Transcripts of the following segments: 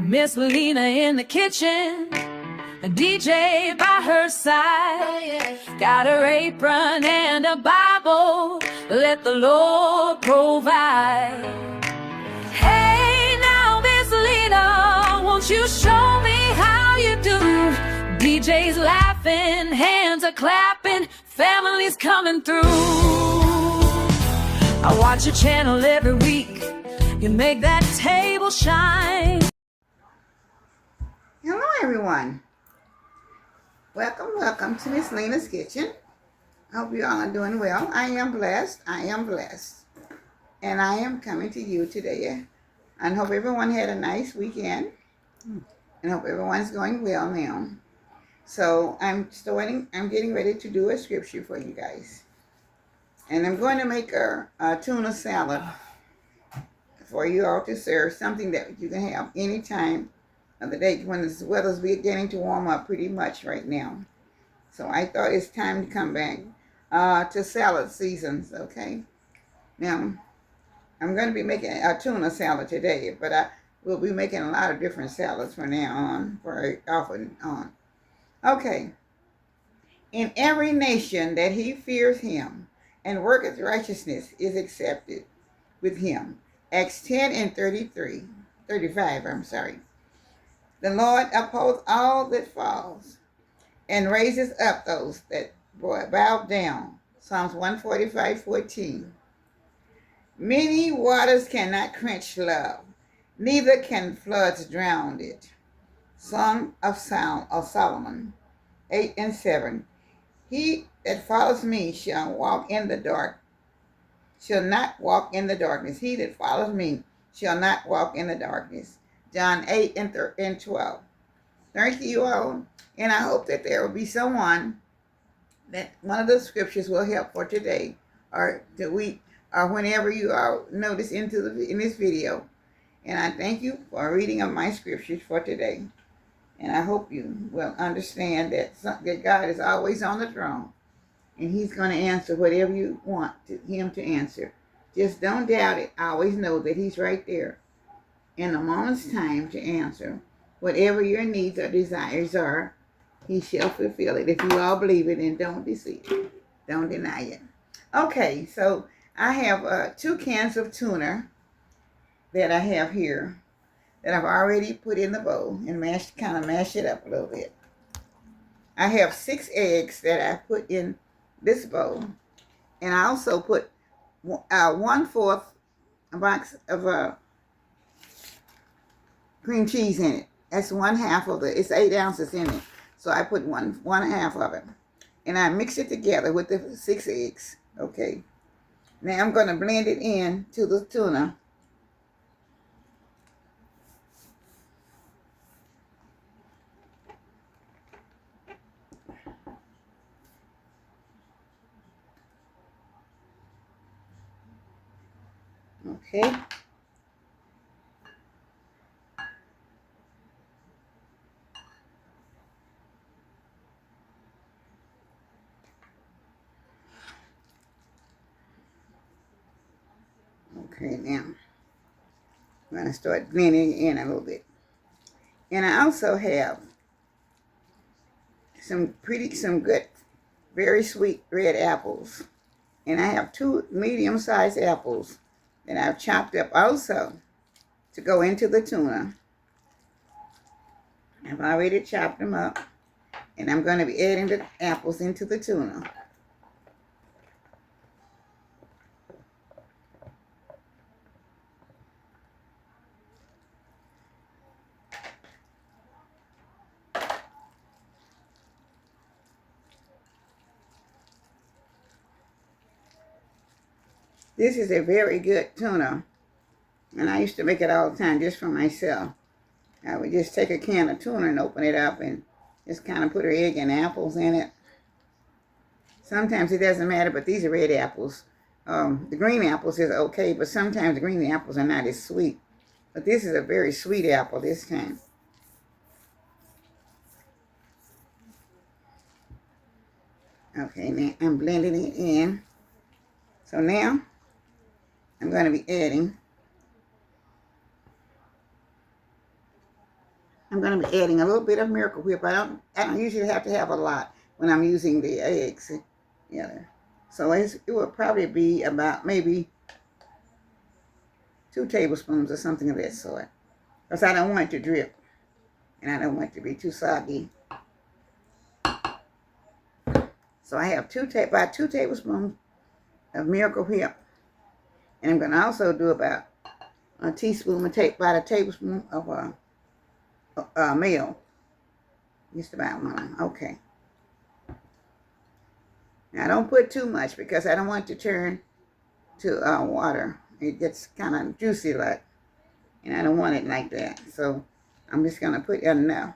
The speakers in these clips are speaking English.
Miss Lena in the kitchen, a DJ by her side. Got her apron and a Bible, let the Lord provide. Hey now, Miss Lena, won't you show me how you do? DJ's laughing, hands are clapping, family's coming through. I watch your channel every week, you make that table shine. Hello everyone. Welcome to Miss Lena's Kitchen. I hope you all are doing well. I am blessed. And I am coming to you today. And hope everyone had a nice weekend. And hope everyone's going well now. So I'm getting ready to do a scripture for you guys. And I'm going to make a tuna salad for you all to serve. Something that you can have anytime of the day when the weather's beginning to warm up pretty much right now. So I thought it's time to come back to salad seasons, okay? Now, I'm going to be making a tuna salad today, but I will be making a lot of different salads from now on, very often on. Okay. In every nation that he fears him and worketh righteousness is accepted with him. Acts 10 and 35. The Lord upholds all that falls and raises up those that bow down. Psalms 145:14. Many waters cannot quench love, neither can floods drown it. Song of Solomon 8 and 7. He that follows me shall not walk in the darkness. He that follows me shall not walk in the darkness. John 8 and 12. Thank you all, and I hope that there will be someone that one of the scriptures will help for today, or the week, or whenever you are notice in this video. And I thank you for reading of my scriptures for today. And I hope you will understand that God is always on the throne, and He's going to answer whatever you want Him to answer. Just don't doubt it. Always know that He's right there in a moment's time to answer whatever your needs or desires are. He shall fulfill it if you all believe it and don't deceive it. Don't deny it. Okay, so I have 2 cans of tuna that I have here that I've already put in the bowl and kind of mash it up a little bit. I have 6 eggs that I put in this bowl, and I also put 1/4 a box of cream cheese in it. That's 1/2 of it's 8 ounces in it. So I put one half of it. And I mix it together with the 6 eggs. Okay. Now I'm going to blend it in to the tuna. Okay. Okay, now I'm going to start blending it in a little bit. And I also have some good, very sweet red apples. And I have 2 medium-sized apples that I've chopped up also to go into the tuna. I've already chopped them up, and I'm going to be adding the apples into the tuna. This is a very good tuna, and I used to make it all the time just for myself. I would just take a can of tuna and open it up and just kind of put an egg and apples in it. Sometimes it doesn't matter, but these are red apples. The green apples is okay, but sometimes the green apples are not as sweet. But this is a very sweet apple this time. Okay, now I'm blending it in. So now I'm going to be adding I'm going to be adding a little bit of Miracle Whip. I don't usually have to have a lot when I'm using the eggs. Yeah. So it will probably be about maybe 2 tablespoons or something of that sort. Because I don't want it to drip. And I don't want it to be too soggy. So I have about 2 tablespoons of Miracle Whip. And I'm going to also do about a teaspoon, about a tablespoon of meal. Just about one. Okay. Now don't put too much because I don't want it to turn to water. It gets kind of juicy like. And I don't want it like that. So I'm just going to put enough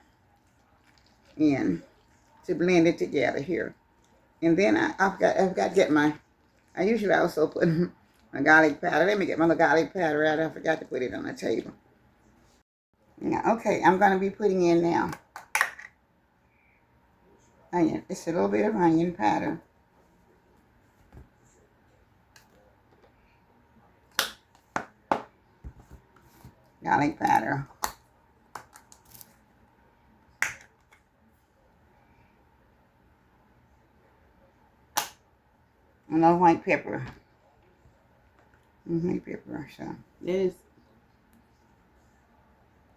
in to blend it together here. And then I've got to get I usually also put my garlic powder. Let me get my garlic powder out. I forgot to put it on the table. Now, okay, I'm going to be putting in now onion. It's a little bit of onion powder. Garlic powder. And a white pepper. White pepper, so. It's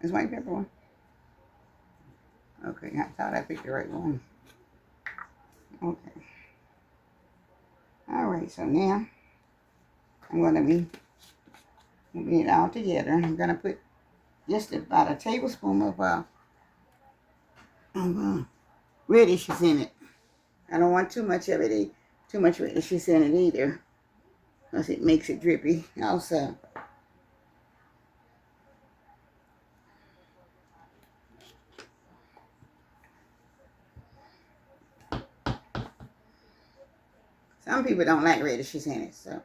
white pepper one? Okay, I thought I picked the right one. Okay. Alright, so now I'm going to be moving it all together. I'm going to put just about a tablespoon of radishes in it. I don't want too much of it, too much radishes in it either, because it makes it drippy also. Some people don't like radishes in it, so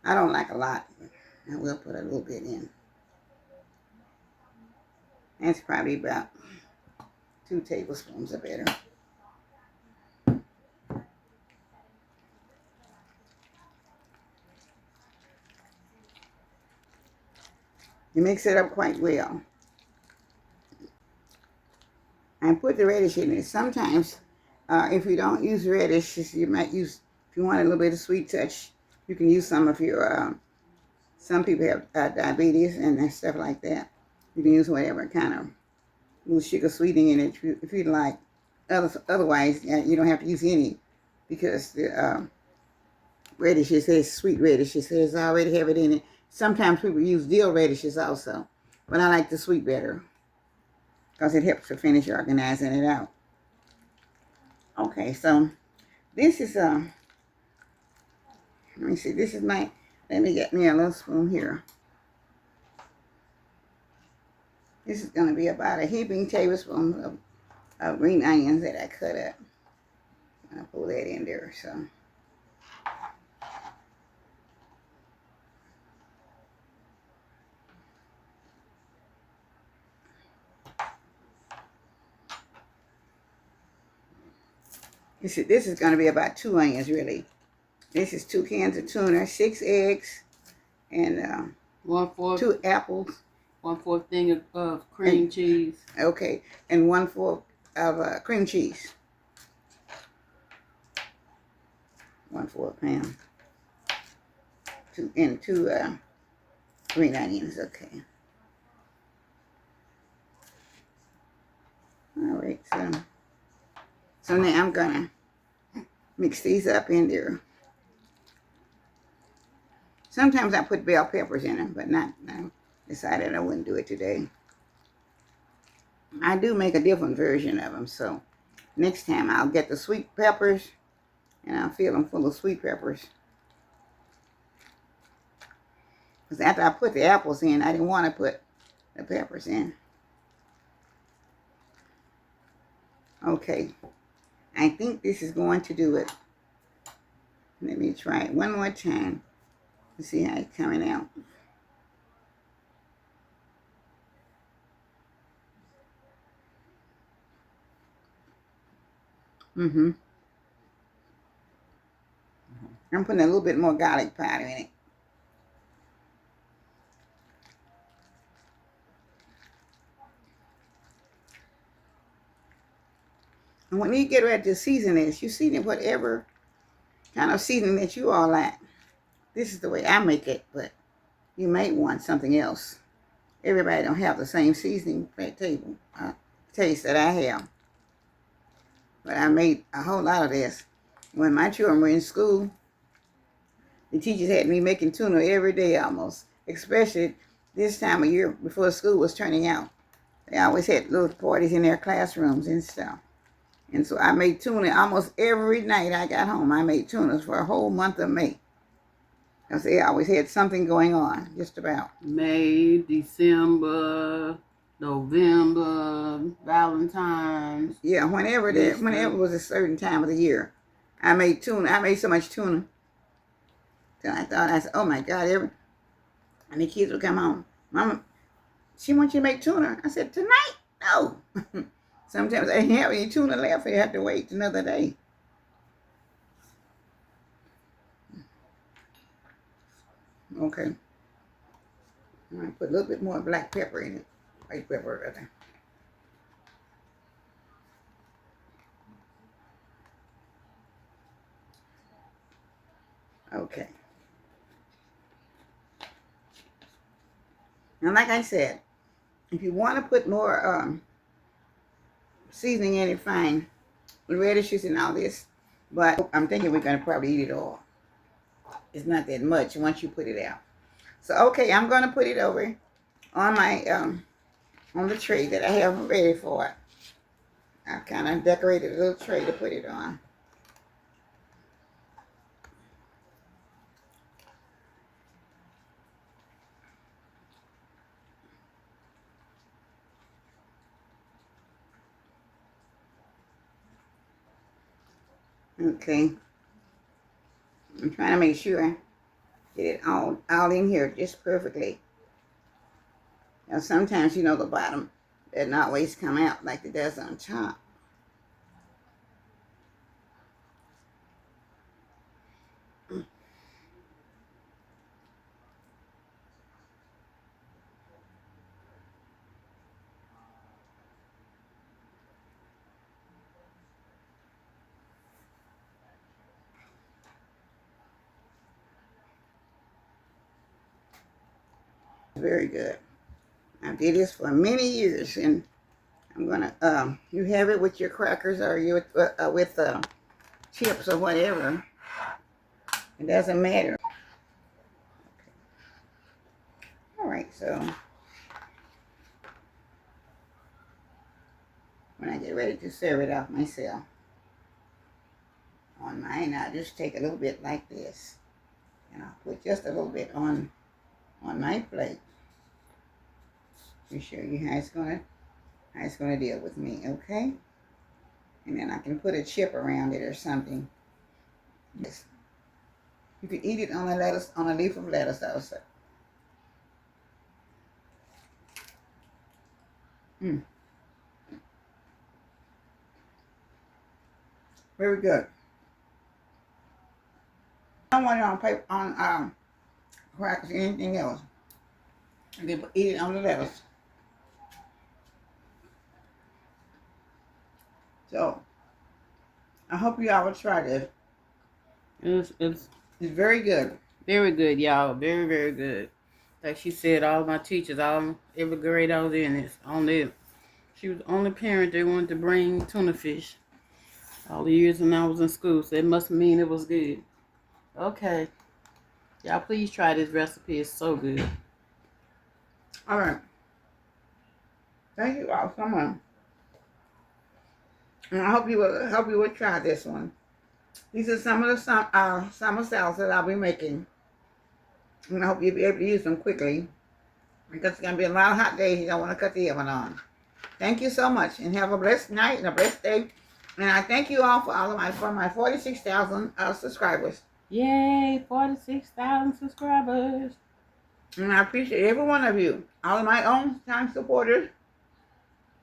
I don't like a lot. I will put a little bit in. That's probably about 2 tablespoons or better. You mix it up quite well. I put the radish in it. Sometimes, if you don't use radishes, you might use, if you want a little bit of sweet touch, you can use some of your, some people have diabetes and stuff like that. You can use whatever kind of little sugar sweetening in it if you'd like. Otherwise, you don't have to use any, because the radishes says sweet radishes, says I already have it in it. Sometimes people use dill radishes also, but I like the sweet better because it helps to finish organizing it out. Okay, so this is let me see, this is my, let me get me a little spoon here. This is going to be about a heaping tablespoon of green onions that I cut up. I'll pull that in there, so. This is going to be about 2 onions, really. This is 2 cans of tuna, 6 eggs, and 2 apples. 1/4 thing of cream cheese. Okay, and 1/4 of cream cheese. 1/4 pound. 2 green onions. Okay. All right. So now I'm gonna mix these up in there. Sometimes I put bell peppers in them, but not now. Decided I wouldn't do it today. I do make a different version of them, so next time I'll get the sweet peppers and I'll fill them full of sweet peppers. Because after I put the apples in, I didn't want to put the peppers in. Okay, I think this is going to do it. Let me try it one more time to see how it's coming out. I'm putting a little bit more garlic powder in it. And when you get ready to season this, you season whatever kind of seasoning that you all like. This is the way I make it, but you may want something else. Everybody don't have the same seasoning taste that I have. But I made a whole lot of this. When my children were in school, the teachers had me making tuna every day almost, especially this time of year before school was turning out. They always had little parties in their classrooms and stuff. And so I made tuna almost every night I got home. I made tunas for a whole month of May. Because they always had something going on, just about. May, December, November, Valentine's. Yeah, whenever it was a certain time of the year, I made tuna. I made so much tuna. So I said, oh my God, and the kids would come home. Mama, she wants you to make tuna. I said, tonight? No. Sometimes I didn't have any tuna left. You have to wait another day. Okay. I'm going to put a little bit more black pepper in it. White pepper, rather. Okay. Now, like I said, if you want to put more seasoning in it, fine. Radishes and all this. But I'm thinking we're going to probably eat it all. It's not that much once you put it out. So, okay, I'm going to put it over on my, on the tray that I have ready for it. I kind of decorated a little tray to put it on. Okay. I'm trying to make sure I get it all in here just perfectly. Now sometimes, the bottom doesn't always come out like it does on top. Very good. I did this for many years, and I'm gonna you have it with your crackers or you with chips or whatever. It doesn't matter. All right, so when I get ready to serve it off myself on mine, I'll just take a little bit like this, and I'll put just a little bit on my plate to show you how it's gonna deal with me, okay? And then I can put a chip around it or something. Yes. You could eat it on a leaf of lettuce also. Very good. I don't want it on paper, on crackers or anything else. And then eat it on the lettuce. So, I hope you all will try this. It's very good. very good, y'all. Very, very good. Like she said, all my teachers, every grade I was in, she was the only parent that wanted to bring tuna fish all the years when I was in school. So it must mean it was good. Okay. Y'all, please try this recipe. It's so good. All right. Thank you all so much. And I hope you will try this one. These are some of the summer salads that I'll be making. And I hope you'll be able to use them quickly. Because it's going to be a lot of hot days. You don't want to cut the oven on. Thank you so much. And have a blessed night and a blessed day. And I thank you all for my 46,000 subscribers. Yay, 46,000 subscribers. And I appreciate every one of you. All of my own time supporters.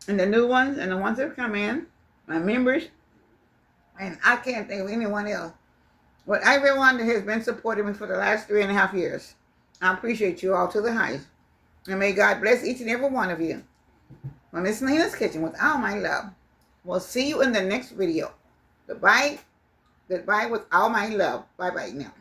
And the new ones and the ones that have come in. My members. And I can't think of anyone else. But everyone that has been supporting me for the last 3.5 years. I appreciate you all to the highest. And may God bless each and every one of you. From Miss Lena's Kitchen with all my love. We'll see you in the next video. Goodbye. Goodbye with all my love. Bye-bye now.